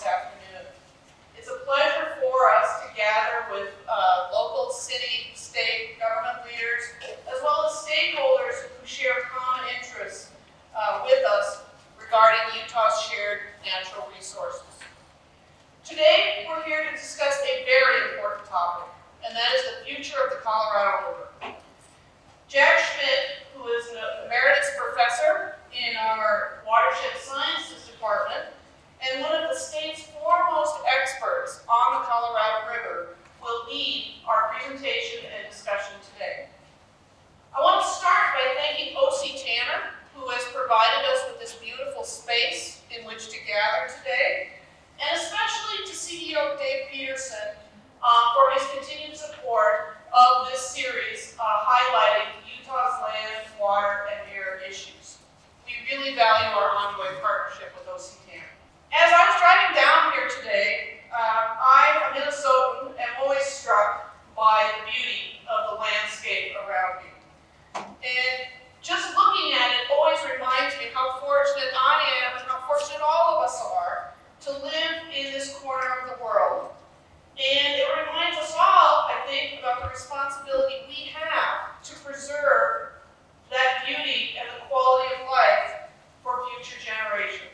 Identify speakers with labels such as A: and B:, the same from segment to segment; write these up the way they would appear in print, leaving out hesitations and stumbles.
A: this afternoon. It's a pleasure for us to gather with local, city, state, government leaders, as well as stakeholders who share common interests with us regarding Utah's shared natural resources. Today, we're here to discuss a very important topic, and that is the future of the Colorado River. Jack Schmidt, who is an emeritus professor in our Watershed Sciences Department and one of the state's foremost experts on the Colorado River, will lead our presentation and discussion today. I want to start by thanking O.C. Tanner, who has provided us with this beautiful space in which to gather today, and especially to CEO Dave Peterson for his continued support of this series highlighting Utah's land, water, and air issues. We really value our ongoing partnership with O.C. Tanner. As I was driving down here today, I'm a Minnesotan and always struck by the beauty of the landscape around me. And just looking at it always reminds me how fortunate I am and how fortunate all of us are to live in this corner of the world. And it reminds us all, I think, about the responsibility we have to preserve that beauty and the quality of life for future generations.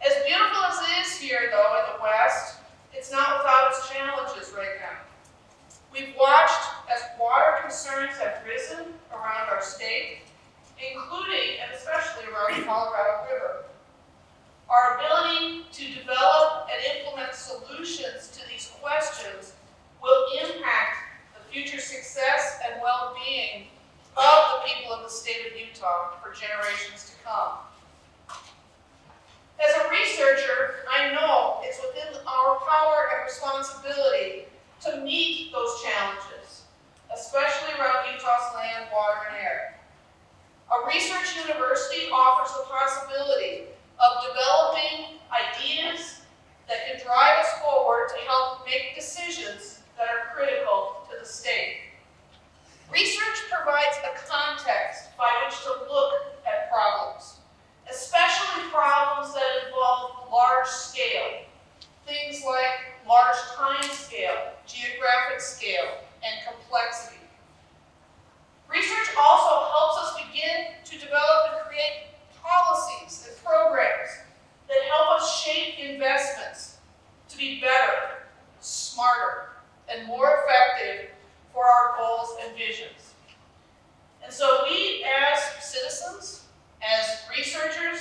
A: As beautiful as it is here, though, in the West, it's not without its challenges right now. We've watched as water concerns have risen around our state, including and especially around the Colorado River. Our ability to develop and implement solutions to these questions will impact the future success and well-being of the people of the state of Utah for generations to come. As a researcher, I know it's within our power and responsibility to meet those challenges, especially around Utah's land, water, and air. A research university offers the possibility of developing ideas that can drive us forward to help make decisions that are critical to the state. Research provides a context by which to look at problems, especially problems that involve large scale, things like large time scale, geographic scale, and complexity. Research also helps us begin to develop and create policies and programs that help us shape investments to be better, smarter, and more effective for our goals and visions. And so we, as citizens, as researchers,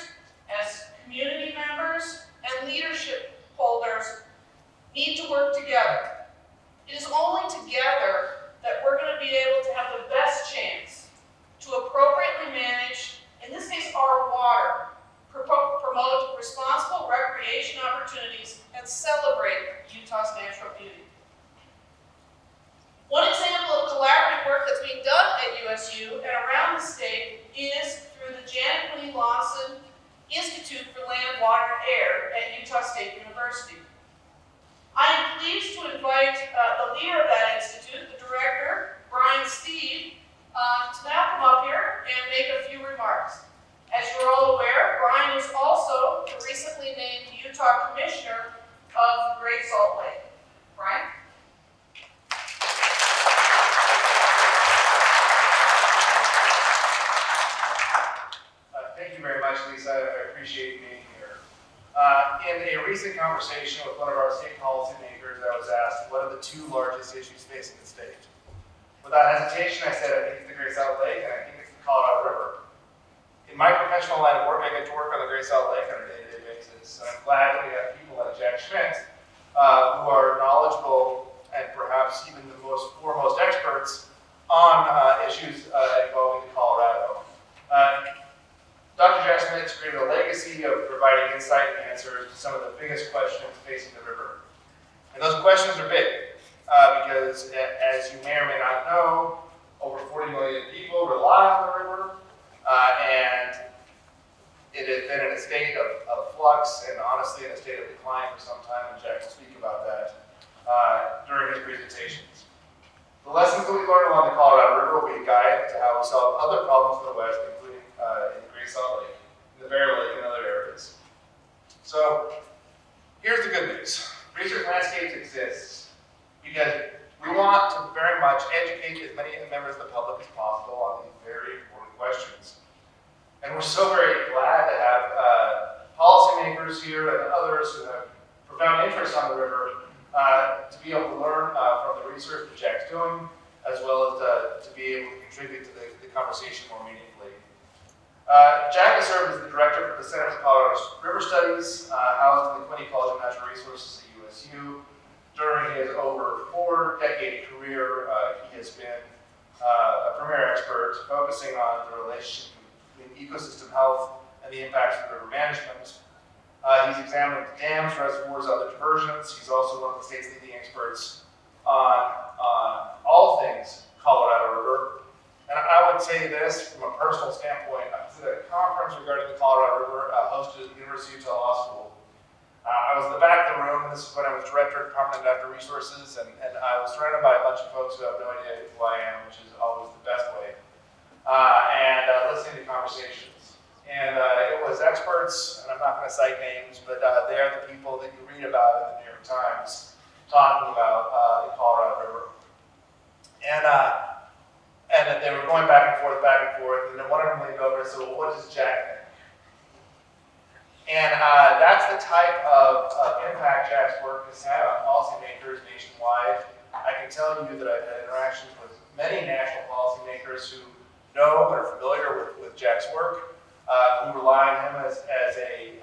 A: as community members, and leadership holders, need to work together. It is only together that we're going to be able to have the best chance to appropriately manage, in this case, our water, promote responsible recreation opportunities, and celebrate Utah's natural beauty. One example of collaborative work that's being done at USU and around the state is through the Janet Winnie Lawson Institute for Land, Water, and Air at Utah State University. I am pleased to invite the leader of that institute, the director, Brian Steed, to now come up here and make a few remarks. As you're all aware, Brian is also the recently named Utah Commissioner of Great Salt Lake. Brian?
B: Thank you very much, Lisa. I appreciate being here. In a recent conversation with one of our state policymakers, I was asked, what are the two largest issues facing the state? Without hesitation, I said, I think it's the Great Salt Lake, and I think it's the Colorado River. In my professional line of work, I get to work on the Great Salt Lake on a day-to-day basis, and I'm glad that we have people like Jack Schmidt who are knowledgeable and perhaps even the foremost experts on issues involving Colorado. Dr. Jack Schmidt has created a legacy of providing insight and answers to some of the biggest questions facing the river. And those questions are big, because as you may or may not know, over 40 million people rely on the river, and it has been in a state of flux and honestly in a state of decline for some time, and Jack will speak about that during his presentations. The lessons that we learned along the Colorado River will be a guide to how we solve other problems in the West, including in the Great Salt Lake, in the Bear Lake, and other areas. So here's the good news. Research Landscapes exists because we want to very much educate as many members of the public as possible on these very important questions. And we're so very glad to have policymakers here and others who have profound interest on the river to be able to learn from the research that Jack's doing, as well as to be able to contribute to the conversation more meaningfully. Jack has served as the director for the Center for Colorado River Studies, housed in the Quinney College of Natural Resources at USU. During his over 4-decade career, he has been a premier expert focusing on the relationship between ecosystem health and the impacts of river management. He's examined dams, reservoirs, other diversions. He's also one of the state's leading experts on all things Colorado River. And I would say this from a personal standpoint. I was at a conference regarding the Colorado River hosted at the University of Utah Law School. I was in the back of the room. This is when I was director of Department of Natural Resources, and I was surrounded by a bunch of folks who have no idea who I am, which is always the best way, and listening to conversations. And it was experts, and I'm not going to cite names, but they are the people that you read about in the New York Times talking about the Colorado River. And that they were going back and forth, and then one of them leaned over and said, well, what does Jack think? And that's the type of impact Jack's work has had on policymakers nationwide. I can tell you that I've had interactions with many national policymakers who know and are familiar with Jack's work, who rely on him as an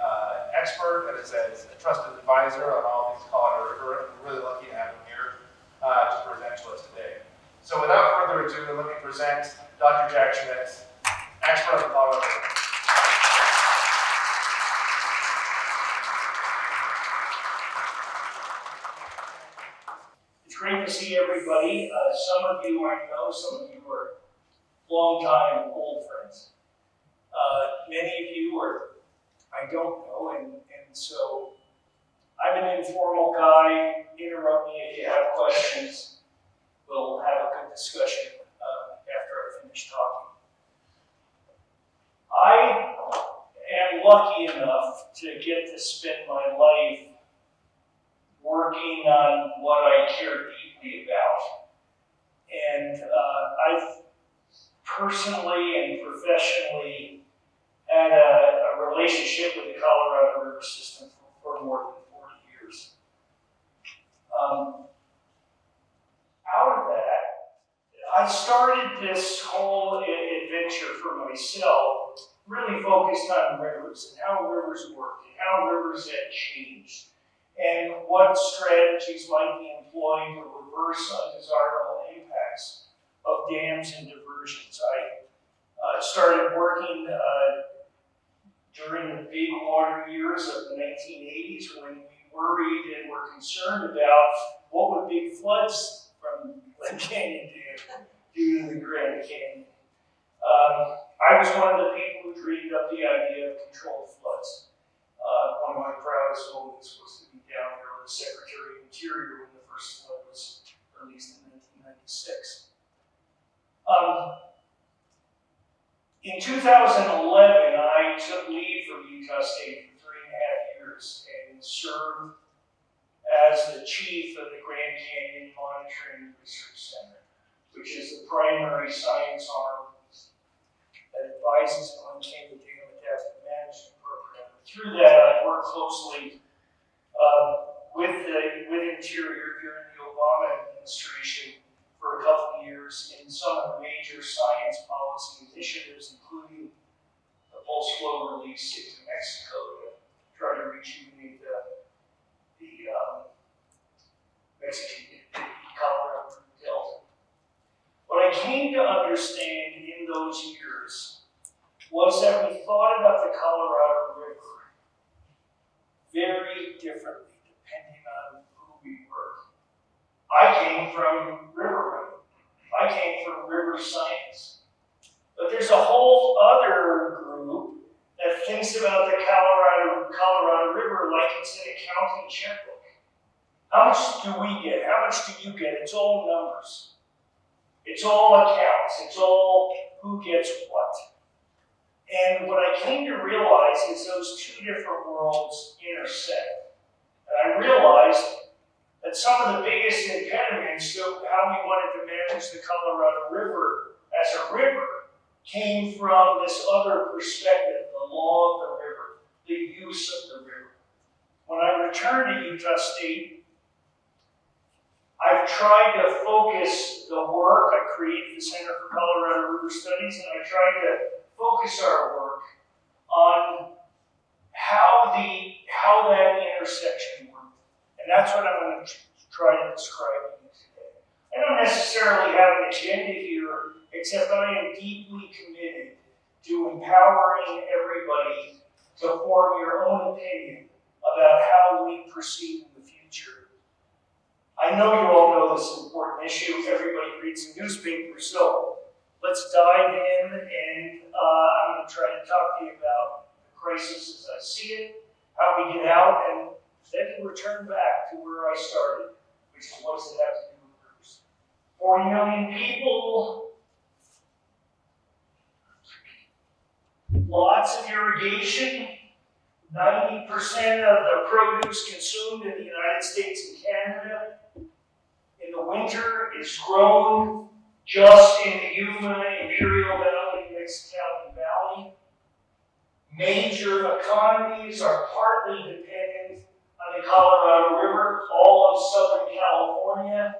B: expert and as a trusted advisor on all things Colorado River, and we're really lucky to have him here to present to us today. So without further ado, let me present Dr. Jack Schmidt, expert on the Colorado River.
C: It's great to see everybody. Some of you I know, some of you are long-time old friends. Many of you I don't know, and so I'm an informal guy. Interrupt me if you have questions. We'll have a good discussion after I finish talking. I am lucky enough to get to spend my life working on what I care deeply about. And I've personally and professionally had a relationship with the Colorado River system for more than 40 years. Out of that, I started this whole adventure for myself, really focused on rivers and how rivers work and how rivers have changed, and what strategies might be employed to reverse undesirable impacts of dams and diversions. I started working during the big water years of the 1980s when we worried and were concerned about what would big floods from Glen Canyon do to the Grand Canyon. I was one of the people who dreamed up the idea of controlled floods. One of my proudest moments was to be down there with the Secretary of Interior when the first flood was released in 1996. In 2011, I took leave from Utah State for 3.5 years and served as the chief of the Grand Canyon Monitoring Research Center, which is the primary science arm that advises on Canyon Dam Adaptive Management Program. Through that, I worked closely with Interior during the Obama administration for a couple of years in some of the major science policy initiatives, including the pulse flow release into Mexico to try to rejuvenate the Mexican Colorado Delta. What I came to understand in those years was that we thought about the Colorado River very differently depending on who we were. I came from river. I came from river science. But there's a whole other group that thinks about the Colorado River like it's an accounting checkbook. How much do we get? How much do you get? It's all numbers. It's all accounts. It's all who gets what. And what I came to realize is those two different worlds intersect. And I realized that some of the biggest impediments to how we wanted to manage the Colorado River as a river came from this other perspective, the law of the river, the use of the river. When I returned to Utah State, I've tried to focus the work. I created the Center for Colorado River Studies, and I tried to focus our work on how that intersection worked. And that's what I'm going to try to describe to you today. I don't necessarily have an agenda here, except I am deeply committed to empowering everybody to form your own opinion about how we proceed in the future. I know you all know this important issue. Everybody reads the newspaper, so let's dive in, and I'm going to try to talk to you about the crisis as I see it, how we get out, and then return back to where I started, which is what does it have to do with rivers. 40 million people, lots of irrigation, 90% of the produce consumed in the United States and Canada in the winter is grown just in the Yuma, Imperial Valley, Mexicali Valley. Major economies are partly dependent on the Colorado River, all of Southern California,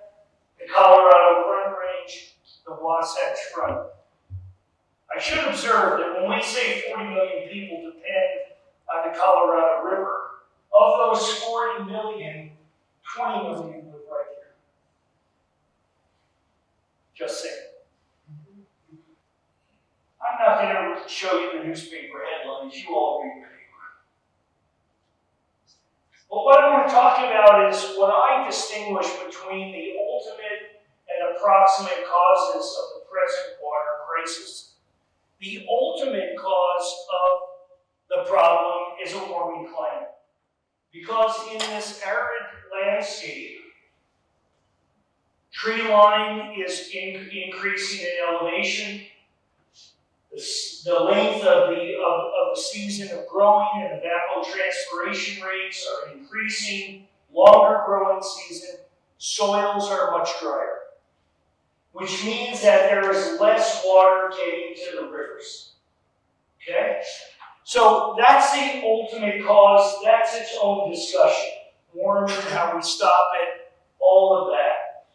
C: the Colorado Front Range, the Wasatch Front. I should observe that when we say 40 million people depend on the Colorado River, of those 40 million, 20 million live right here. Just saying. I'm not going to show you the newspaper headlines. You all read the paper. But what I want to talk about is what I distinguish between the ultimate and approximate causes of the present water crisis. The ultimate cause of the problem is a warming climate. Because in this arid landscape, tree line is increasing in elevation. The length of the season of growing and evapotranspiration rates are increasing. Longer growing season, soils are much drier, which means that there is less water getting to the rivers. Okay? So that's the ultimate cause. That's its own discussion. Warming, how we stop it, all of that.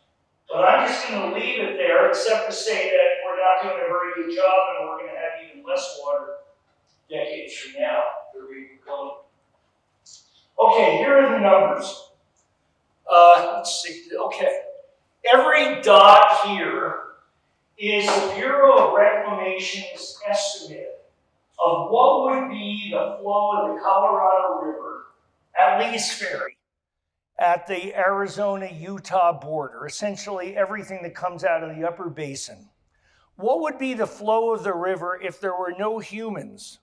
C: But I'm just going to leave it there, except to say that we're not doing a very good job, and we're going to have even less water decades from now. Where we're going. Okay, here are the numbers. Let's see. Okay, every dot here is the Bureau of Reclamation's estimate of what would be the flow of the Colorado River at Lee's Ferry, at the Arizona-Utah border, essentially everything that comes out of the upper basin. What would be the flow of the river if there were no humans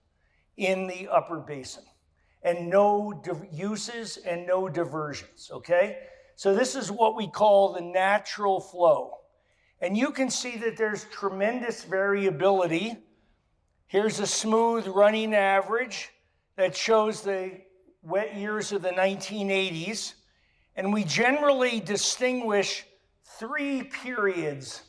C: in the upper basin and no uses and no diversions, okay? So this is what we call the natural flow. And you can see that there's tremendous variability. Here's a smooth running average that shows the wet years of the 1980s. And we generally distinguish three periods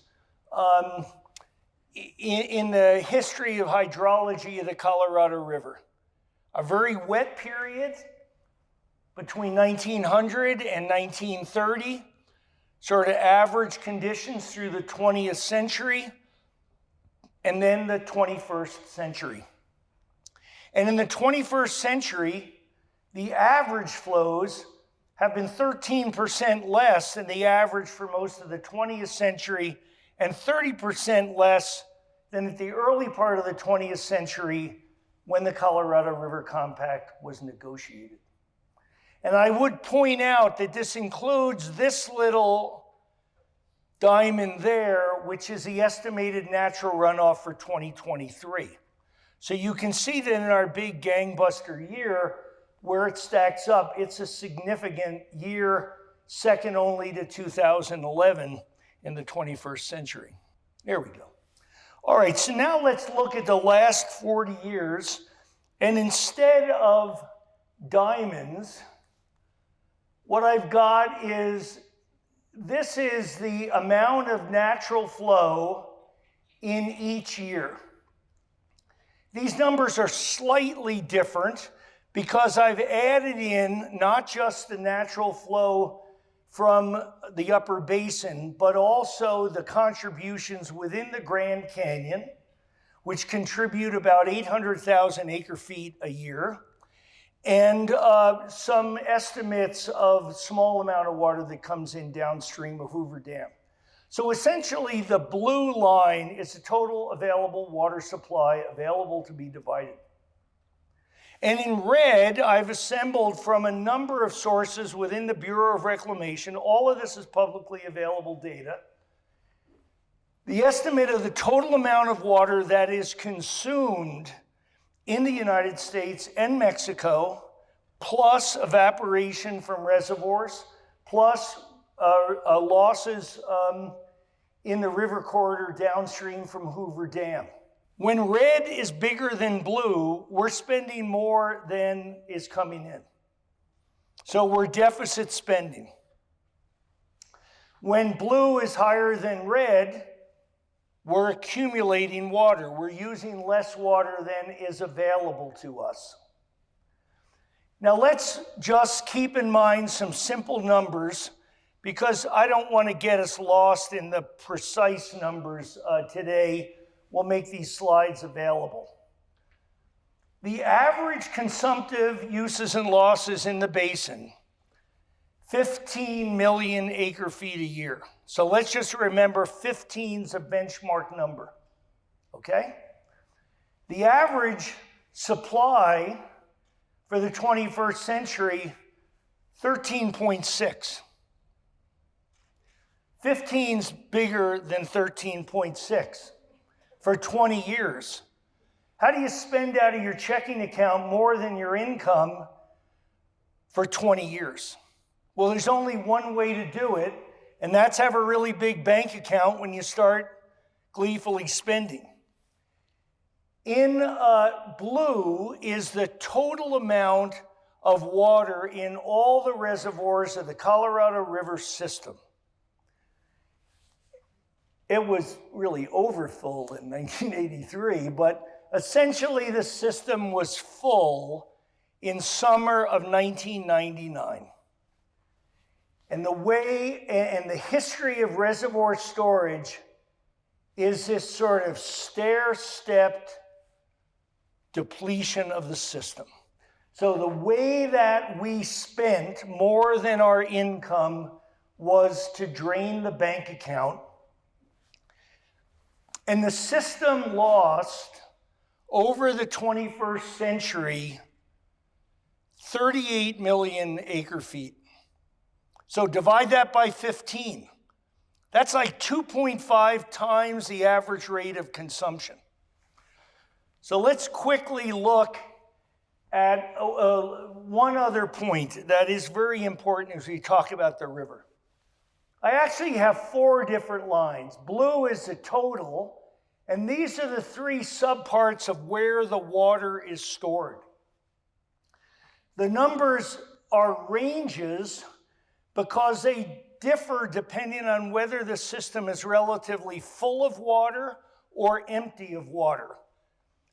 C: in the history of hydrology of the Colorado River. A very wet period between 1900 and 1930, sort of average conditions through the 20th century, and then the 21st century. And in the 21st century, the average flows have been 13% less than the average for most of the 20th century and 30% less than at the early part of the 20th century when the Colorado River Compact was negotiated. And I would point out that this includes this little diamond there, which is the estimated natural runoff for 2023. So you can see that in our big gangbuster year, where it stacks up, it's a significant year, second only to 2011 in the 21st century. There we go. All right, so now let's look at the last 40 years, and instead of diamonds, what I've got is, this is the amount of natural flow in each year. These numbers are slightly different because I've added in not just the natural flow from the upper basin, but also the contributions within the Grand Canyon, which contribute about 800,000 acre feet a year, and some estimates of small amount of water that comes in downstream of Hoover Dam. So essentially the blue line is the total available water supply available to be divided. And in red, I've assembled from a number of sources within the Bureau of Reclamation. All of this is publicly available data. The estimate of the total amount of water that is consumed in the United States and Mexico, plus evaporation from reservoirs, plus losses in the river corridor downstream from Hoover Dam. When red is bigger than blue, we're spending more than is coming in. So we're deficit spending. When blue is higher than red, we're accumulating water. We're using less water than is available to us. Now let's just keep in mind some simple numbers, because I don't want to get us lost in the precise numbers today. We'll make these slides available. The average consumptive uses and losses in the basin, 15 million acre feet a year. So let's just remember 15 is a benchmark number, okay? The average supply for the 21st century, 13.6. 15's bigger than 13.6 for 20 years. How do you spend out of your checking account more than your income for 20 years? Well, there's only one way to do it, and that's have a really big bank account when you start gleefully spending. In blue is the total amount of water in all the reservoirs of the Colorado River system. It was really overfull in 1983, but essentially the system was full in summer of 1999. And the way and the history of reservoir storage is this sort of stair-stepped depletion of the system. So the way that we spent more than our income was to drain the bank account. And the system lost, over the 21st century, 38 million acre feet. So divide that by 15. That's like 2.5 times the average rate of consumption. So let's quickly look at one other point that is very important as we talk about the river. I actually have 4 different lines. Blue is the total, and these are the 3 subparts of where the water is stored. The numbers are ranges because they differ depending on whether the system is relatively full of water or empty of water.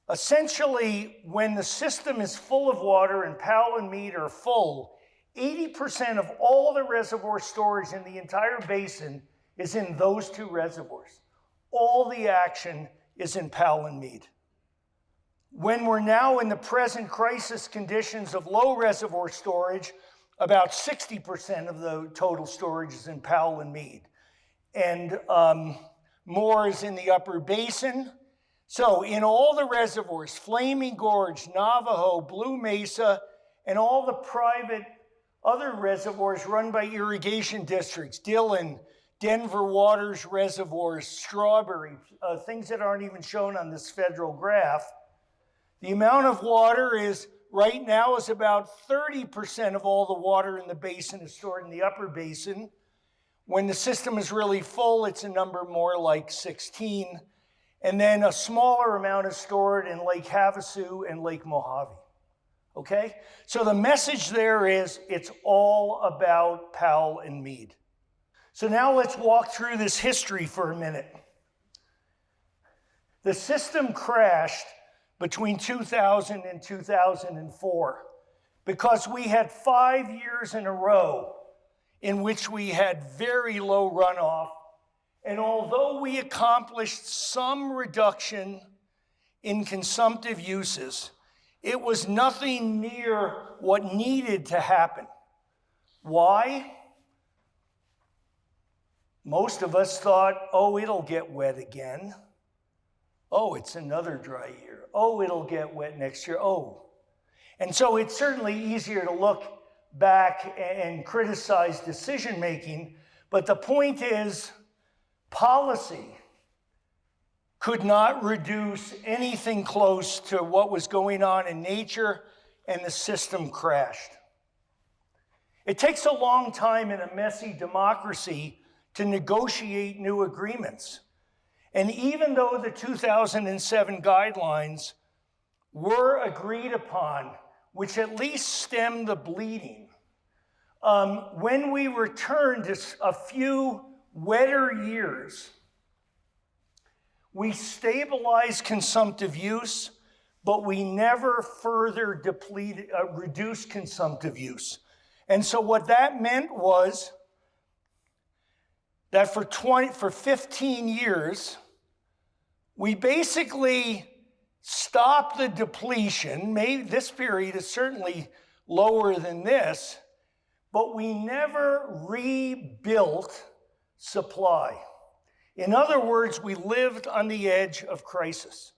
C: Essentially, when the system is full of water and Powell and Mead are full, 80% of all the reservoir storage in the entire basin is in those 2 reservoirs. All the action is in Powell and Mead. When we're now in the present crisis conditions of low reservoir storage, about 60% of the total storage is in Powell and Mead. And more is in the upper basin. So in all the reservoirs, Flaming Gorge, Navajo, Blue Mesa, and all the private other reservoirs run by irrigation districts, Dillon, Denver Waters reservoirs, Strawberry, things that aren't even shown on this federal graph. The amount of water is, right now, is about 30% of all the water in the basin is stored in the upper basin. When the system is really full, it's a number more like 16. And then a smaller amount is stored in Lake Havasu and Lake Mojave. okay? So the message there is it's all about Powell and Mead. So now let's walk through this history for a minute. The system crashed between 2000 and 2004 because we had 5 years in a row in which we had very low runoff. And although we accomplished some reduction in consumptive uses, it was nothing near what needed to happen. Why? Most of us thought, oh, it'll get wet again. Oh, it's another dry year. Oh, it'll get wet next year. Oh. And so it's certainly easier to look back and criticize decision making, but the point is, policy could not reduce anything close to what was going on in nature, and the system crashed. It takes a long time in a messy democracy to negotiate new agreements. And even though the 2007 guidelines were agreed upon, which at least stemmed the bleeding, when we returned to a few wetter years, we stabilized consumptive use, but we never further reduced consumptive use. And so what that meant was that for 15 years, we basically stopped the depletion. Maybe this period is certainly lower than this, but we never rebuilt supply. In other words, we lived on the edge of crisis.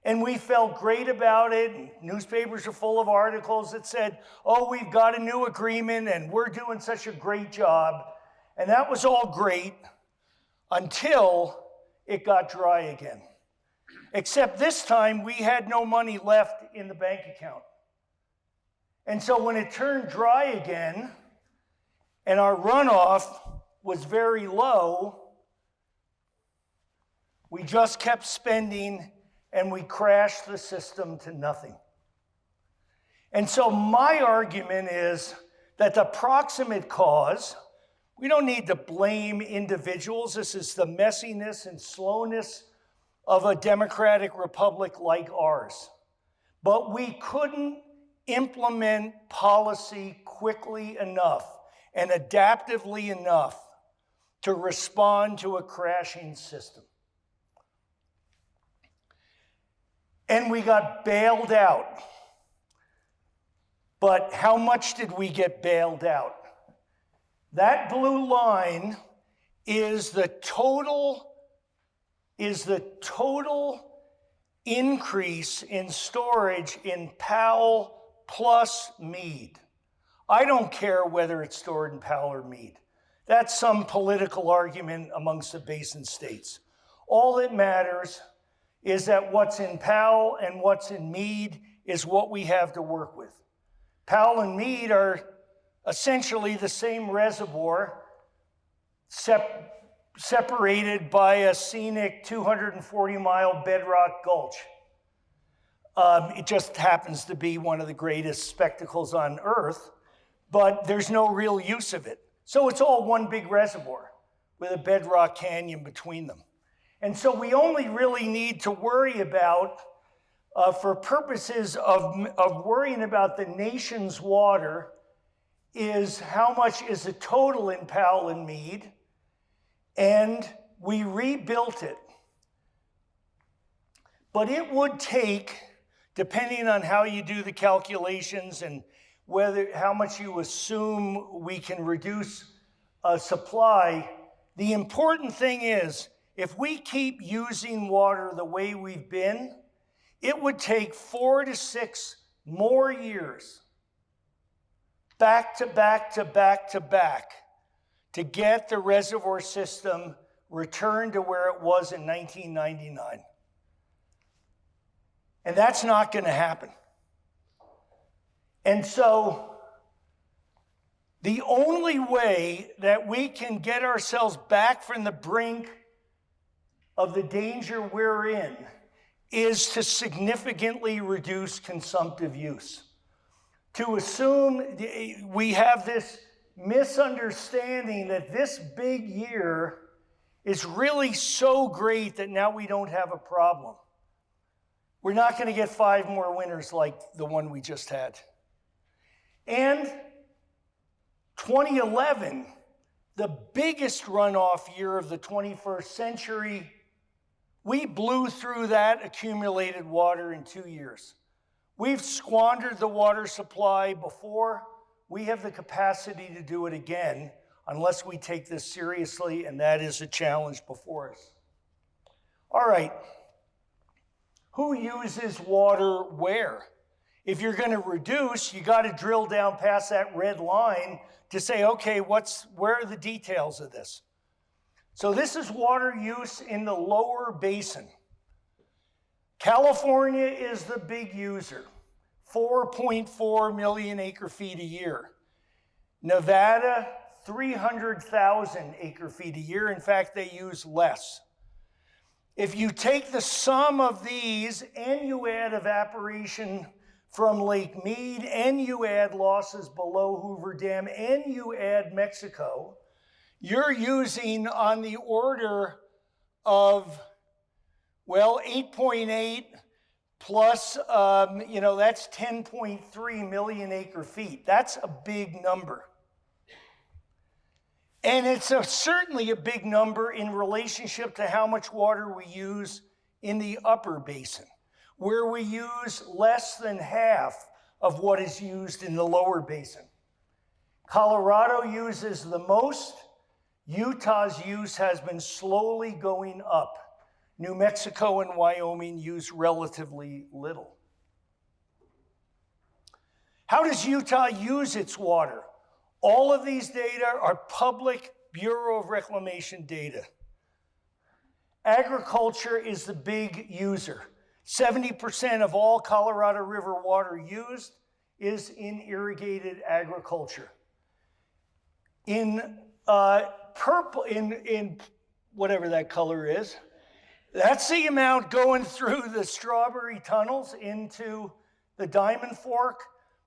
C: And we felt great about it. Newspapers are full of articles that said, oh, we've got a new agreement and we're doing such a great job. And that was all great until it got dry again. Except this time we had no money left in the bank account. And so when it turned dry again and our runoff was very low, we just kept spending and we crashed the system to nothing. And so my argument is that the proximate cause, we don't need to blame individuals. This is the messiness and slowness of a democratic republic like ours. But we couldn't implement policy quickly enough and adaptively enough to respond to a crashing system. And we got bailed out. But how much did we get bailed out? That blue line is the total increase in storage in Powell plus Mead. I don't care whether it's stored in Powell or Mead. That's some political argument amongst the basin states. All that matters is that what's in Powell and what's in Mead is what we have to work with. Powell and Mead are essentially the same reservoir, separated by a scenic 240-mile bedrock gulch. It just happens to be one of the greatest spectacles on Earth, but there's no real use of it. So it's all one big reservoir with a bedrock canyon between them. And so we only really need to worry about, for purposes of worrying about the nation's water, is how much is the total in Powell and Mead, and we rebuilt it. But it would take, depending on how you do the calculations and how much you assume we can reduce supply, the important thing is, if we keep using water the way we've been, it would take 4 to 6 more years, back to back to back to back, to get the reservoir system returned to where it was in 1999. And that's not going to happen. And so the only way that we can get ourselves back from the brink of the danger we're in is to significantly reduce consumptive use. To assume we have this misunderstanding that this big year is really so great that now we don't have a problem. We're not going to get 5 more winters like the one we just had. And 2011, the biggest runoff year of the 21st century, we blew through that accumulated water in 2 years. We've squandered the water supply before. We have the capacity to do it again unless we take this seriously, and that is a challenge before us. All right. Who uses water where? If you're going to reduce, you got to drill down past that red line to say, okay, where are the details of this? So this is water use in the lower basin. California is the big user, 4.4 million acre feet a year. Nevada, 300,000 acre feet a year. In fact, they use less. If you take the sum of these and you add evaporation from Lake Mead and you add losses below Hoover Dam and you add Mexico, you're using on the order of, well, 8.8 plus, that's 10.3 million acre feet. That's a big number. And it's certainly a big number in relationship to how much water we use in the upper basin, where we use less than half of what is used in the lower basin. Colorado uses the most. Utah's use has been slowly going up. New Mexico and Wyoming use relatively little. How does Utah use its water? All of these data are public Bureau of Reclamation data. Agriculture is the big user. 70% of all Colorado River water used is in irrigated agriculture. In purple, in whatever that color is, that's the amount going through the Strawberry tunnels into the Diamond Fork,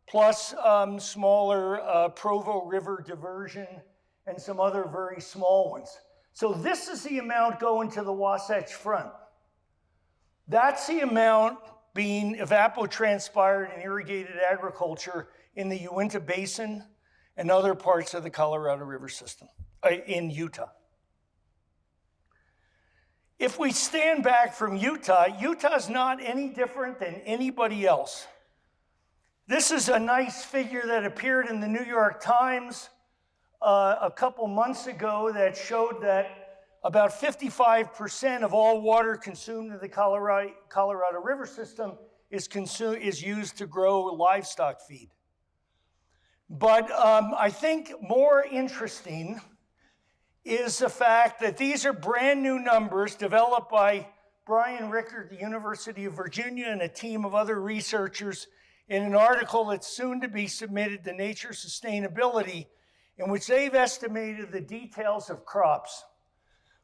C: plus smaller Provo River diversion and some other very small ones. So this is the amount going to the Wasatch Front. That's the amount being evapotranspired and irrigated agriculture in the Uinta Basin and other parts of the Colorado River system in Utah. If we stand back from Utah, Utah's not any different than anybody else. This is a nice figure that appeared in the New York Times a couple months ago that showed that about 55% of all water consumed in the Colorado River system is used to grow livestock feed. But I think more interesting is the fact that these are brand new numbers developed by Brian Ricker at the University of Virginia and a team of other researchers in an article that's soon to be submitted to Nature Sustainability, in which they've estimated the details of crops.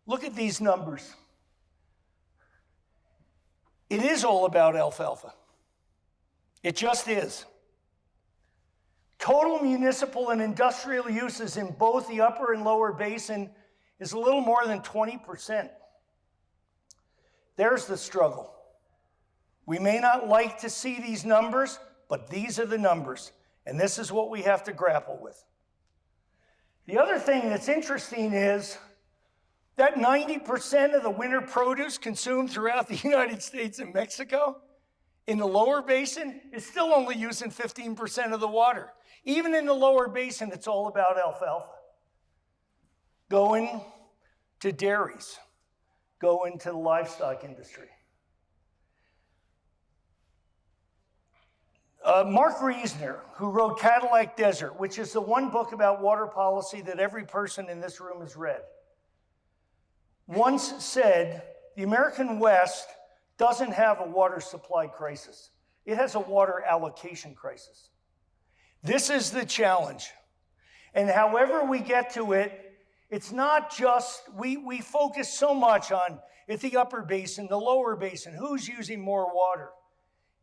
C: Look at these numbers. It is all about alfalfa. It just is. Total municipal and industrial uses in both the upper and lower basin is a little more than 20%. There's the struggle. We may not like to see these numbers, but these are the numbers, and this is what we have to grapple with. The other thing that's interesting is that 90% of the winter produce consumed throughout the United States and Mexico in the lower basin is still only using 15% of the water. Even in the lower basin, it's all about alfalfa. Going to dairies, going to the livestock industry. Mark Reisner, who wrote Cadillac Desert, which is the one book about water policy that every person in this room has read, once said, the American West doesn't have a water supply crisis. It has a water allocation crisis. This is the challenge. And however we get to it, it's not just, we focus so much on It's the upper basin, the lower basin. Who's using more water?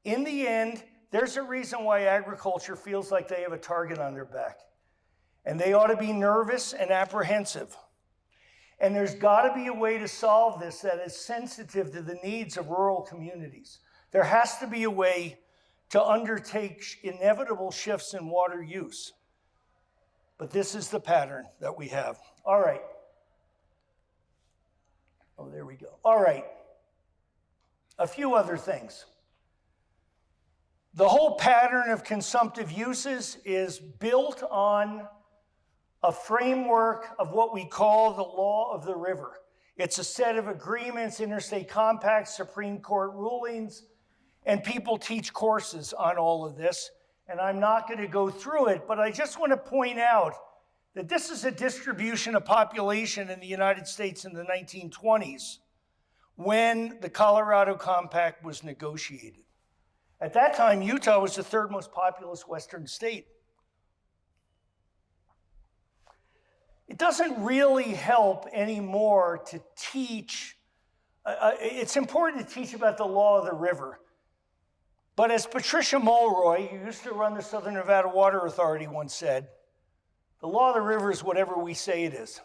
C: In the end, there's a reason why agriculture feels like they have a target on their back. And they ought to be nervous and apprehensive. And there's got to be a way to solve this that is sensitive to the needs of rural communities. There has to be a way to undertake inevitable shifts in water use. But this is the pattern that we have. All right. Oh, there we go. All right. A few other things. The whole pattern of consumptive uses is built on a framework of what we call the law of the river. It's a set of agreements, interstate compacts, Supreme Court rulings, and people teach courses on all of this. And I'm not going to go through it, but I just want to point out that this is a distribution of population in the United States in the 1920s when the Colorado Compact was negotiated. At that time, Utah was the third most populous western state. It doesn't really help anymore to teach. It's important to teach about the law of the river. But as Patricia Mulroy, who used to run the Southern Nevada Water Authority, once said, the law of the river is whatever we say it is.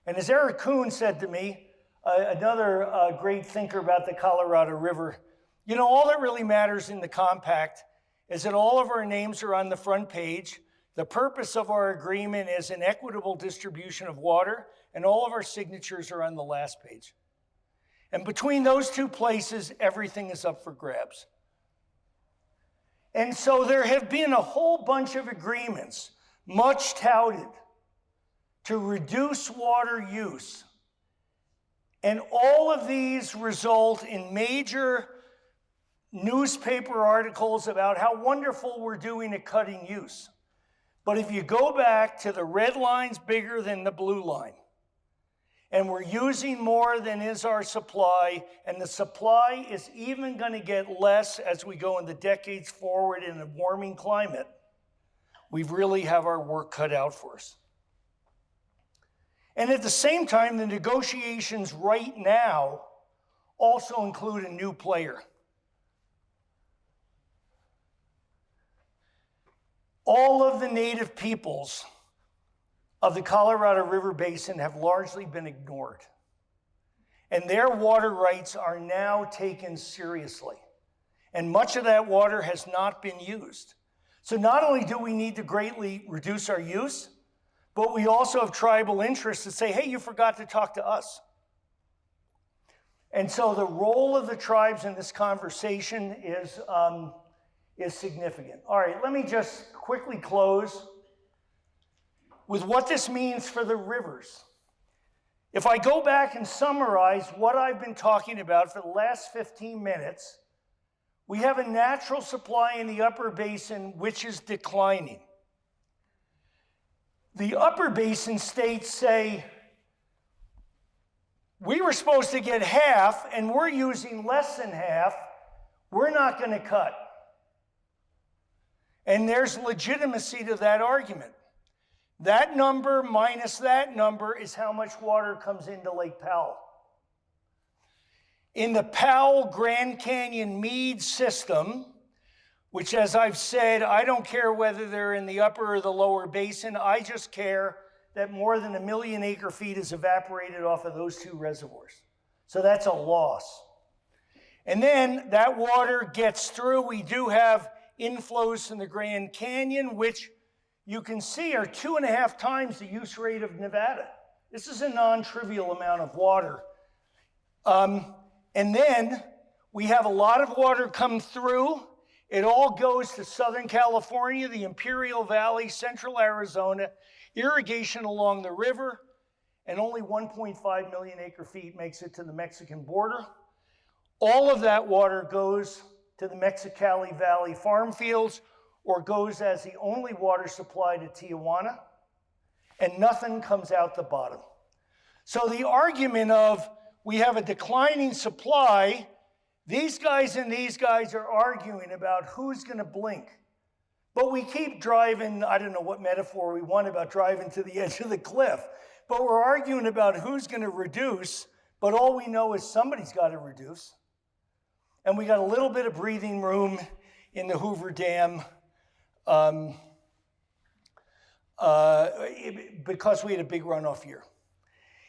C: And as Eric Kuhn said to me, another great thinker about the Colorado River, you know, all that really matters in the compact is that all of our names are on the front page. The purpose of our agreement is an equitable distribution of water, and all of our signatures are on the last page. And between those two places, everything is up for grabs. And so there have been a whole bunch of agreements, much touted, to reduce water use. And all of these result in major newspaper articles about how wonderful we're doing at cutting use. But if you go back to the red line's bigger than the blue line, and we're using more than is our supply, and the supply is even going to get less as we go in the decades forward in a warming climate, we really have our work cut out for us. And at the same time, the negotiations right now also include a new player. All of the native peoples of the Colorado River Basin have largely been ignored. And their water rights are now taken seriously. And much of that water has not been used. So not only do we need to greatly reduce our use, but we also have tribal interests that say, hey, you forgot to talk to us. And so the role of the tribes in this conversation is significant. All right, let me just quickly close with what this means for the rivers. If I go back and summarize what I've been talking about for the last 15 minutes, we have a natural supply in the upper basin which is declining. The upper basin states say, we were supposed to get half and we're using less than half, we're not going to cut. And there's legitimacy to that argument. That number minus that number is how much water comes into Lake Powell. In the Powell Grand Canyon Mead system, which, as I've said, I don't care whether they're in the upper or the lower basin, I just care that more than 1 million acre feet is evaporated off of those two reservoirs. So that's a loss. And then that water gets through. We do have inflows from the Grand Canyon, which you can see are 2.5 times the use rate of Nevada. This is a non-trivial amount of water. And then we have a lot of water come through. It all goes to Southern California, the Imperial Valley, Central Arizona, irrigation along the river, and only 1.5 million acre feet makes it to the Mexican border. All of that water goes to the Mexicali Valley farm fields, or goes as the only water supply to Tijuana, and nothing comes out the bottom. So the argument of we have a declining supply, these guys and these guys are arguing about who's going to blink. But we keep driving, I don't know what metaphor we want about driving to the edge of the cliff, but we're arguing about who's going to reduce, but all we know is somebody's got to reduce. And we got a little bit of breathing room in the Hoover Dam because we had a big runoff year.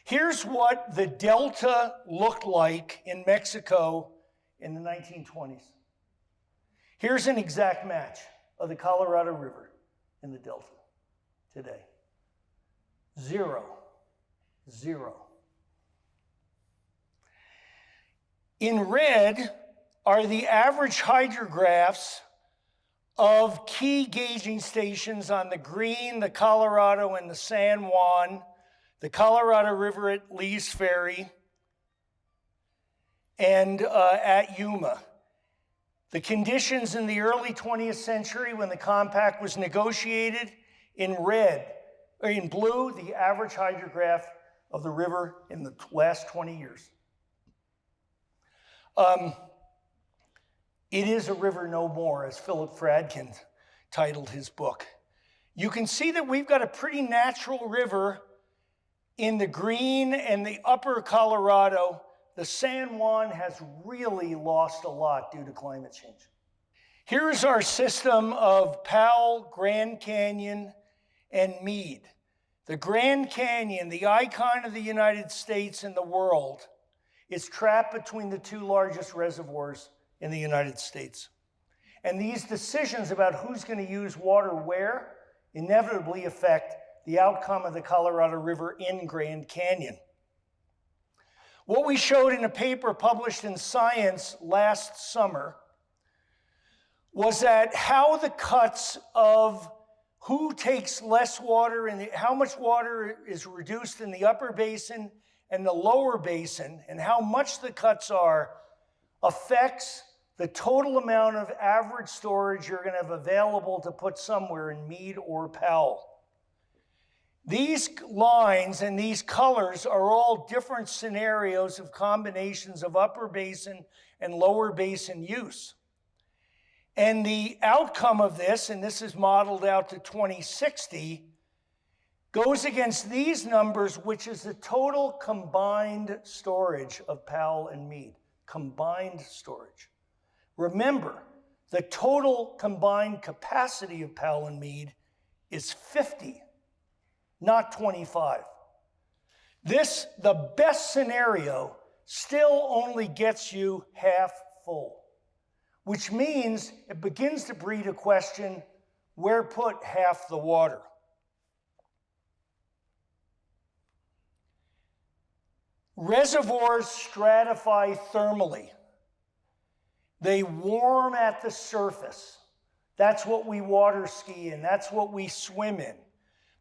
C: Here's what the delta looked like in Mexico in the 1920s. Here's an exact match of the Colorado River in the delta today. 0, 0. In red are the average hydrographs of key gauging stations on the Green, the Colorado, and the San Juan, the Colorado River at Lee's Ferry, and at Yuma. The conditions in the early 20th century when the compact was negotiated, in red, or in blue, the average hydrograph of the river in the last 20 years. It is a river no more, as Philip Fradkin titled his book. You can see that we've got a pretty natural river in the Green and the upper Colorado. The San Juan has really lost a lot due to climate change. Here's our system of Powell, Grand Canyon, and Mead. The Grand Canyon, the icon of the United States and the world, is trapped between the two largest reservoirs in the United States. And these decisions about who's going to use water where inevitably affect the outcome of the Colorado River in Grand Canyon. What we showed in a paper published in Science last summer was that how the cuts of who takes less water and how much water is reduced in the upper basin and the lower basin, and how much the cuts are, affects the total amount of average storage you're going to have available to put somewhere in Mead or Powell. These lines and these colors are all different scenarios of combinations of upper basin and lower basin use. And the outcome of this, and this is modeled out to 2060, goes against these numbers, which is the total combined storage of Powell and Mead. Combined storage. Remember, the total combined capacity of Powell and Mead is 50, not 25. This, the best scenario, still only gets you half full, which means it begins to breed a question, where put half the water? Reservoirs stratify thermally. They warm at the surface. That's what we water ski in. That's what we swim in.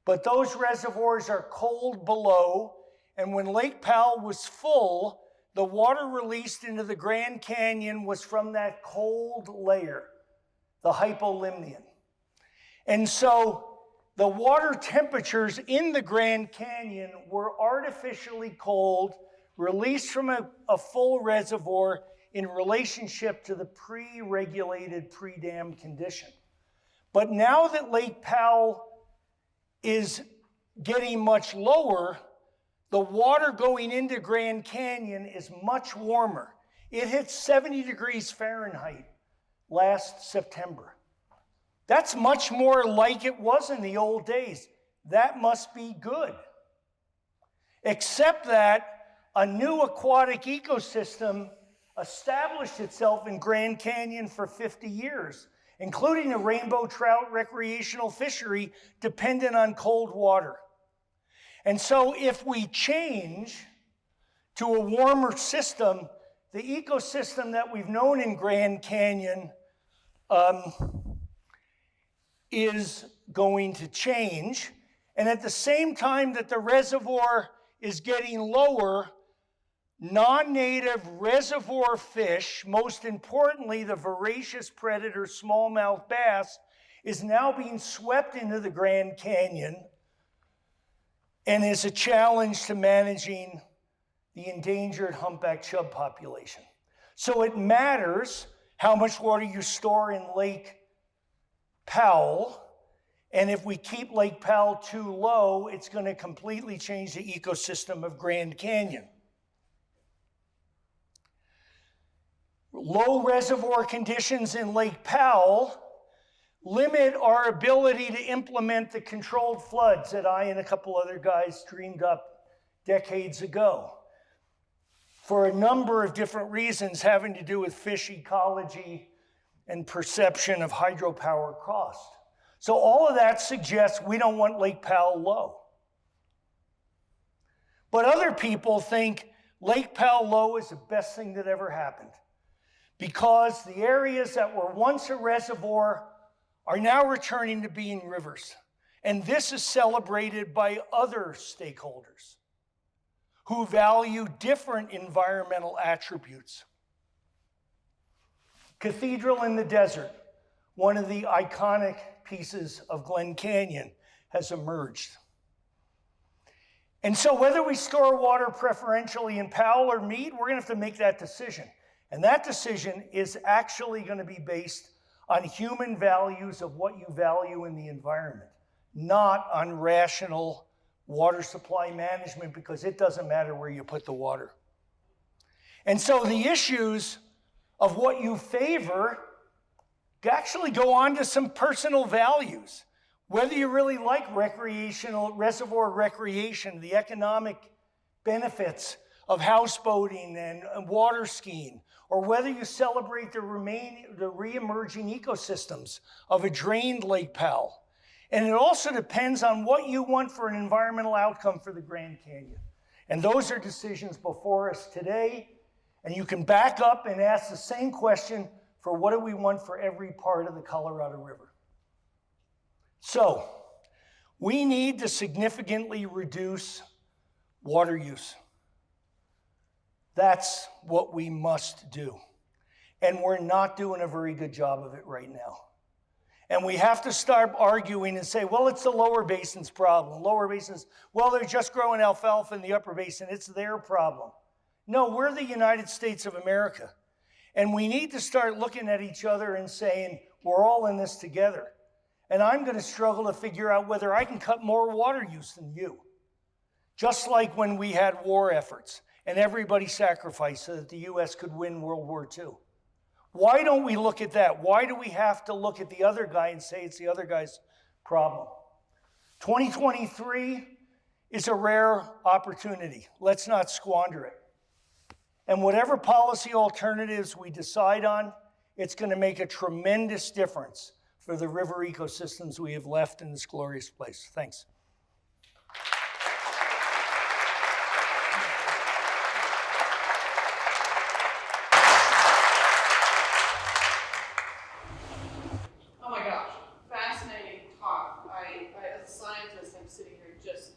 C: But those reservoirs are cold below, and when Lake Powell was full, the water released into the Grand Canyon was from that cold layer, the hypolimnion. And so the water temperatures in the Grand Canyon were artificially cold, released from a full reservoir in relationship to the pre-regulated, pre-dam condition. But now that Lake Powell is getting much lower, the water going into Grand Canyon is much warmer. It hit 70 degrees Fahrenheit last September. That's much more like it was in the old days. That must be good. Except that a new aquatic ecosystem established itself in Grand Canyon for 50 years, including a rainbow trout recreational fishery dependent on cold water. And so if we change to a warmer system, the ecosystem that we've known in Grand Canyon is going to change. And at the same time that the reservoir is getting lower, non-native reservoir fish, most importantly the voracious predator smallmouth bass, is now being swept into the Grand Canyon and is a challenge to managing the endangered humpback chub population. So it matters how much water you store in Lake Powell, and if we keep Lake Powell too low, it's going to completely change the ecosystem of Grand Canyon. Low reservoir conditions in Lake Powell limit our ability to implement the controlled floods that I and a couple other guys dreamed up decades ago, for a number of different reasons having to do with fish ecology and perception of hydropower cost. So all of that suggests we don't want Lake Powell low. But other people think Lake Powell low is the best thing that ever happened, because the areas that were once a reservoir are now returning to being rivers. And this is celebrated by other stakeholders who value different environmental attributes. Cathedral in the Desert, one of the iconic pieces of Glen Canyon, has emerged. And so whether we store water preferentially in Powell or Mead, we're going to have to make that decision. And that decision is actually going to be based on human values of what you value in the environment, not on rational water supply management, because it doesn't matter where you put the water. And so the issues of what you favor actually go on to some personal values. Whether you really like reservoir recreation, the economic benefits of houseboating and water skiing, or whether you celebrate the re-emerging ecosystems of a drained Lake Powell. And it also depends on what you want for an environmental outcome for the Grand Canyon. And those are decisions before us today. And you can back up and ask the same question for what do we want for every part of the Colorado River. So, we need to significantly reduce water use. That's what we must do. And we're not doing a very good job of it right now. And we have to start arguing and say, well, it's the lower basin's problem. Lower basins, well, they're just growing alfalfa in the upper basin. It's their problem. No, we're the United States of America. And we need to start looking at each other and saying, we're all in this together. And I'm going to struggle to figure out whether I can cut more water use than you. Just like when we had war efforts and everybody sacrificed so that the US could win World War II. Why don't we look at that? Why do we have to look at the other guy and say it's the other guy's problem? 2023 is a rare opportunity. Let's not squander it. And whatever policy alternatives we decide on, it's going to make a tremendous difference for the river ecosystems we have left in this glorious place. Thanks.
A: Oh my gosh, fascinating talk. I as a scientist, I'm sitting here just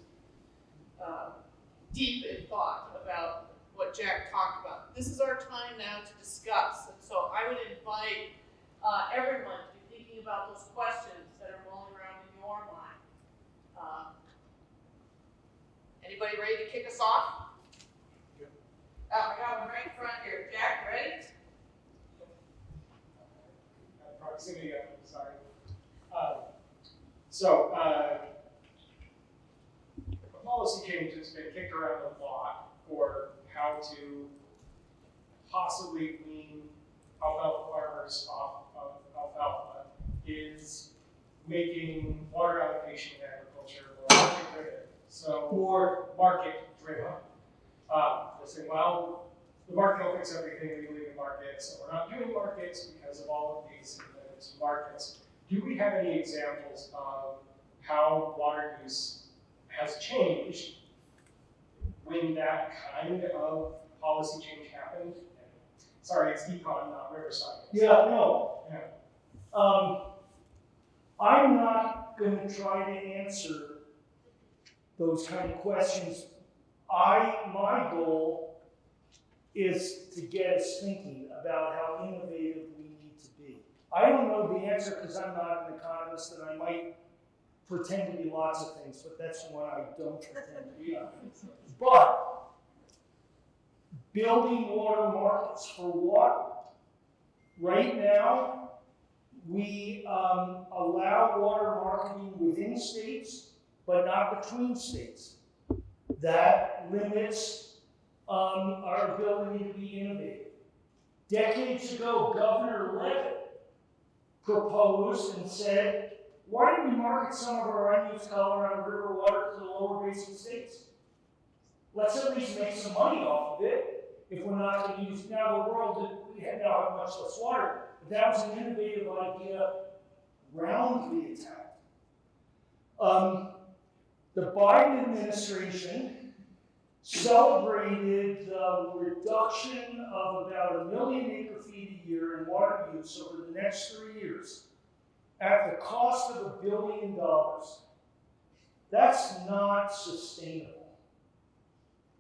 A: deep in thought about what Jack talked about. This is our time now to discuss, and so I would invite everyone to be thinking about those questions that are rolling around in your mind. Anybody ready to kick us off?
B: Yep.
A: I got one right in front here. Jack, ready?
D: Proximity, sorry. A policy change has been kicked around a lot for how to possibly wean alfalfa farmers off of alfalfa is making water allocation in agriculture more market-driven. So more market-driven. They're saying, well, the market will fix everything, we believe in markets, and we're not doing markets because of all of these impediments to markets. Do we have any examples of how water use has changed when that kind of policy change happened? Sorry, it's econ, not river science.
C: Yeah, no.
D: Yeah.
C: I'm not going to try to answer those kind of questions. My goal is to get us thinking about how innovative we need to be. I don't know the answer because I'm not an economist and I might pretend to be lots of things, but that's the one I don't pretend to be. But building water markets for water. Right now, we allow water marketing within states, but not between states. That limits our ability to be innovative. Decades ago, Governor Levitt proposed and said, why don't we market some of our unused Colorado River water to the lower basin states? Let's at least make some money off of it if we're not going to use it. Now the world, we now have much less water, but that was an innovative idea, roundly attacked. The Biden administration celebrated the reduction of about 1 million acre-feet a year in water use over the next 3 years at the cost of $1 billion. That's not sustainable,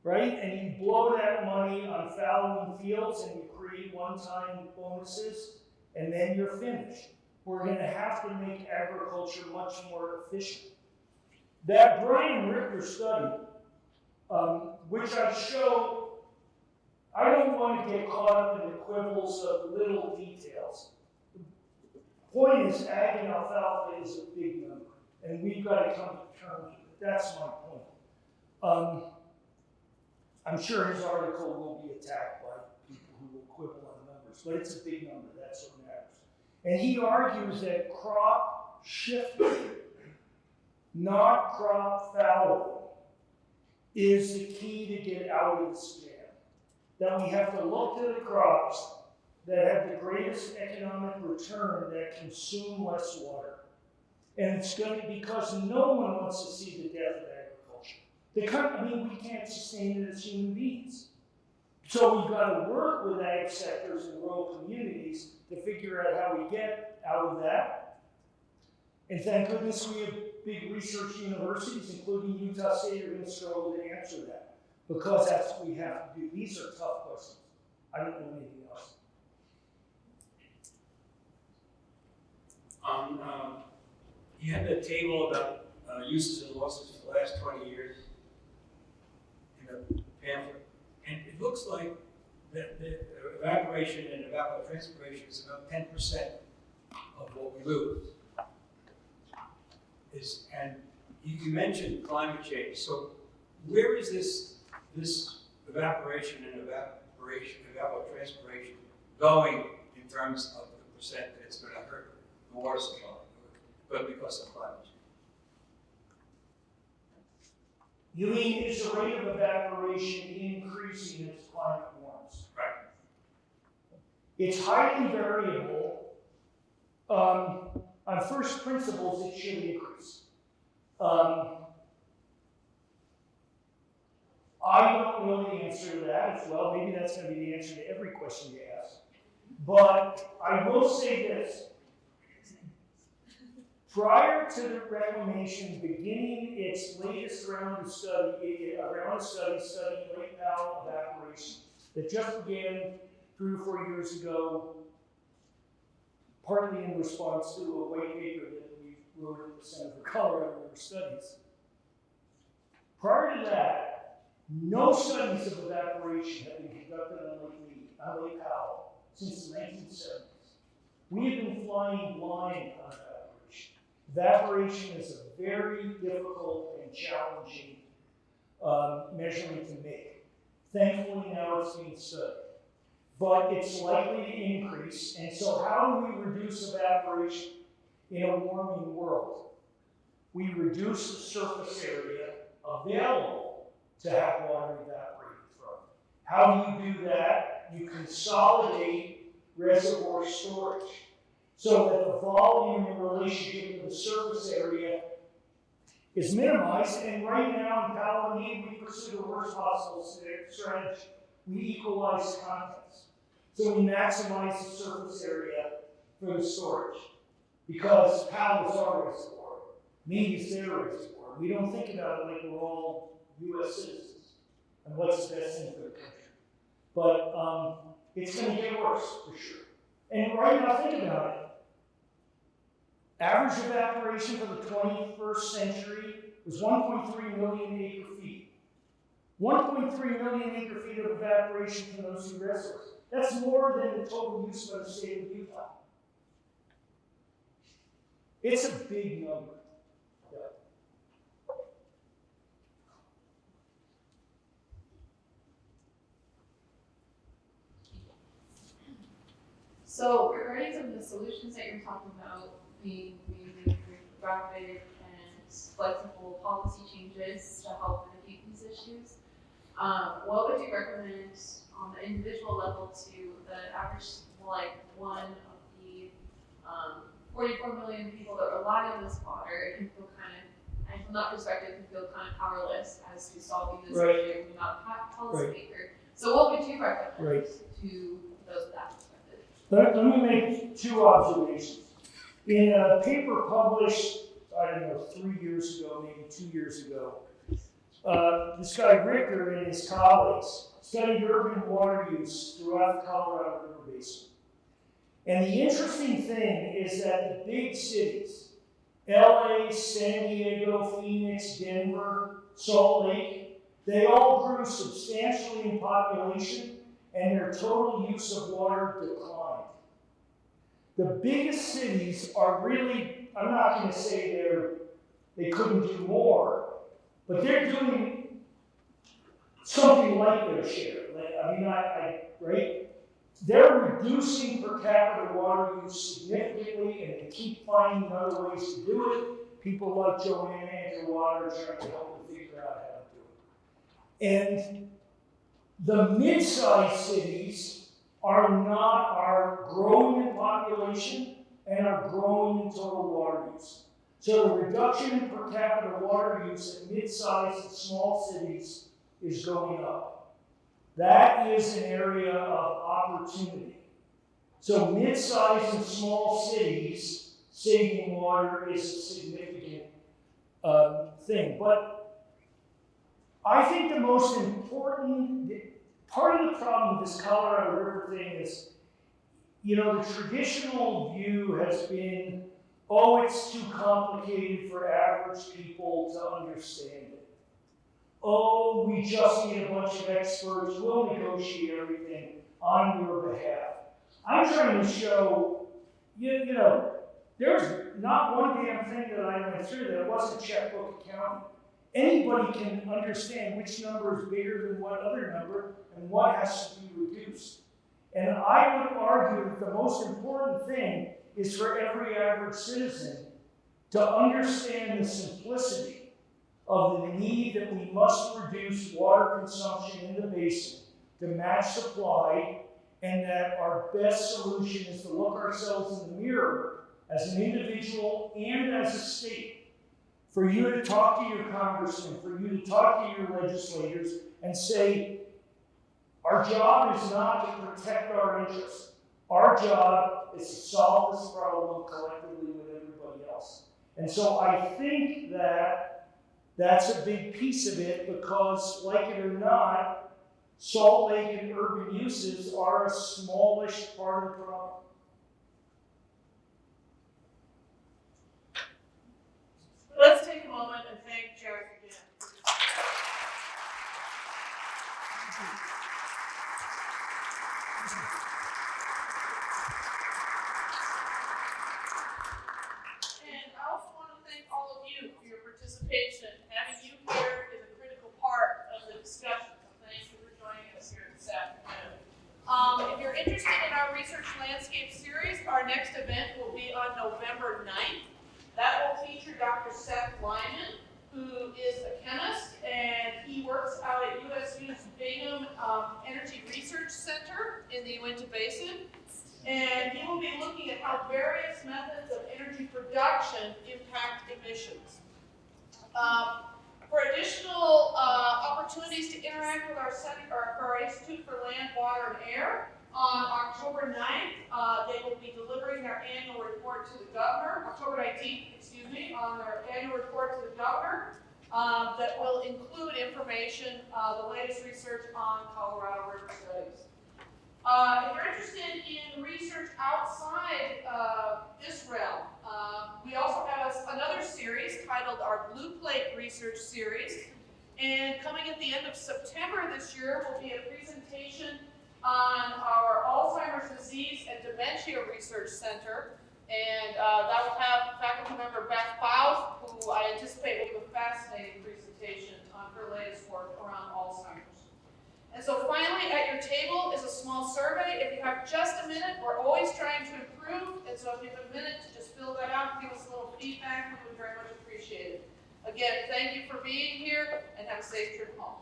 C: right? And you blow that money on fallowing fields and you create one-time bonuses, and then you're finished. We're going to have to make agriculture much more efficient. That Brian Richter study, which I show, I don't want to get caught up in the quibbles of little details. The point is, ag and alfalfa is a big number, and we've got to come to terms with it. That's my point. I'm sure his article will be attacked by people who will quibble on numbers, but it's a big number. That's what matters. And he argues that crop shifting, not crop fallowing, is the key to get out of this jam. That we have to look to the crops that have the greatest economic return that consume less water. And it's going to be because no one wants to see the death of agriculture. We can't sustain it as human beings. So we've got to work with ag sectors and rural communities to figure out how we get out of that. And thank goodness we have big research universities, including Utah State, are going to struggle to answer that, because that's what we have to do. These are tough questions. I don't know anything else.
E: You had a table about uses and losses for the last 20 years in a pamphlet, and it looks like that the evaporation and evapotranspiration is about 10% of what we lose. And you mentioned climate change. So where is this evaporation and evapotranspiration going in terms of the percent that it's going to hurt the water supply, but because of climate change?
C: You mean, is the rate of evaporation increasing as climate warms?
E: Right.
C: It's highly variable. On first principles, it should increase. I don't know the answer to that as well. Maybe that's going to be the answer to every question you ask. But I will say this. Prior to the reclamation beginning its latest round of study, studying Lake Powell evaporation that just began 3 or 4 years ago, partly in response to a white paper that we wrote at the Center for Colorado River Studies. Prior to that, no studies of evaporation have been conducted on Lake Powell since the 1970s. We have been flying blind on evaporation. Evaporation is a very difficult and challenging measurement to make. Thankfully, now it's being studied. But it's likely to increase, and so how do we reduce evaporation in a warming world? We reduce the surface area available to have water evaporated from. How do you do that? You consolidate reservoir storage so that the volume in relationship to the surface area is minimized, and right now in Powell and Mead, we pursue the worst possible strategy. We equalize contents. So we maximize the surface area for the storage. Because Powell is our reservoir, Mead is their reservoir. We don't think about it like we're all U.S. citizens and what's the best thing for the country. But it's going to get worse, for sure. And right now, think about it. Average evaporation for the 21st century was 1.3 million acre-feet. 1.3 million acre-feet of evaporation from those two reservoirs. That's more than the total use by the state of Utah. It's a big number. Yeah.
F: So regarding some of the solutions that you're talking about being mainly through rapid and flexible policy changes to help mitigate these issues, what would you recommend on the individual level to the average, like one of the 44 million people that rely on this water? It can feel kind of, and from that perspective, can feel kind of powerless as to solving this
C: Right.
F: issue when you're not a policymaker. So what would you recommend
C: Right.
F: to those with that perspective?
C: Let me make two observations. In a paper published, I don't know, 3 years ago, maybe 2 years ago, this guy Ricker and his colleagues studied urban water use throughout the Colorado River Basin. And the interesting thing is that the big cities, LA, San Diego, Phoenix, Denver, Salt Lake, they all grew substantially in population and their total use of water declined. The biggest cities are really, I'm not going to say they couldn't do more, but they're doing something like their share. Right? They're reducing per capita water use significantly, and they keep finding other ways to do it. People like Joanna and your water are trying to help them figure out how to do it. And the mid-sized cities are growing in population and are growing in total water use. So the reduction in per capita water use in mid-sized and small cities is going up. That is an area of opportunity. So mid-sized and small cities saving water is a significant thing. But I think the most important part of the problem with this Colorado River thing is, the traditional view has been, oh, it's too complicated for average people to understand it. Oh, we just need a bunch of experts, we'll negotiate everything on your behalf. I'm trying to show, there's not one damn thing that I went through that wasn't checkbook accounting. Anybody can understand which number is bigger than what other number and what has to be reduced. And I would argue that the most important thing is for every average citizen to understand the simplicity of the need that we must reduce water consumption in the basin to match supply, and that our best solution is to look ourselves in the mirror as an individual and as a state. For you to talk to your congressman, for you to talk to your legislators and say, our job is not to protect our interests. Our job is to solve this problem collectively with everybody else. And so I think that that's a big piece of it, because, like it or not, Salt Lake and urban uses are a smallish part of the problem.
A: Let's take a moment and thank Jared again. And I also want to thank all of you for your participation. Having you here is a critical part of the discussion. So thank you for joining us here this afternoon. If you're interested in our Research Landscape series, our next event will be on November 9th. That will feature Dr. Seth Lyman, who is a chemist, and he works out at USU's Bingham Energy Research Center in the Uinta Basin. And he will be looking at how various methods of energy production impact emissions. For additional opportunities to interact with our Institute for Land, Water, and Air, on October 9th, they will be delivering their annual report to the governor, October 19th, on their annual report to the governor that will include information, the latest research on Colorado River studies. If you're interested in research outside this realm, we also have another series titled our Blue Plate Research Series. And coming at the end of September this year will be a presentation on our Alzheimer's Disease and Dementia Research Center. And that will have faculty member Beth Powell, who I anticipate will give a fascinating presentation on her latest work around Alzheimer's. And so finally, at your table is a small survey. If you have have just a minute, we're always trying to improve, and so if you have a minute to just fill that out and give us a little feedback, we would very much appreciate it. Again, thank you for being here, and have a safe trip home.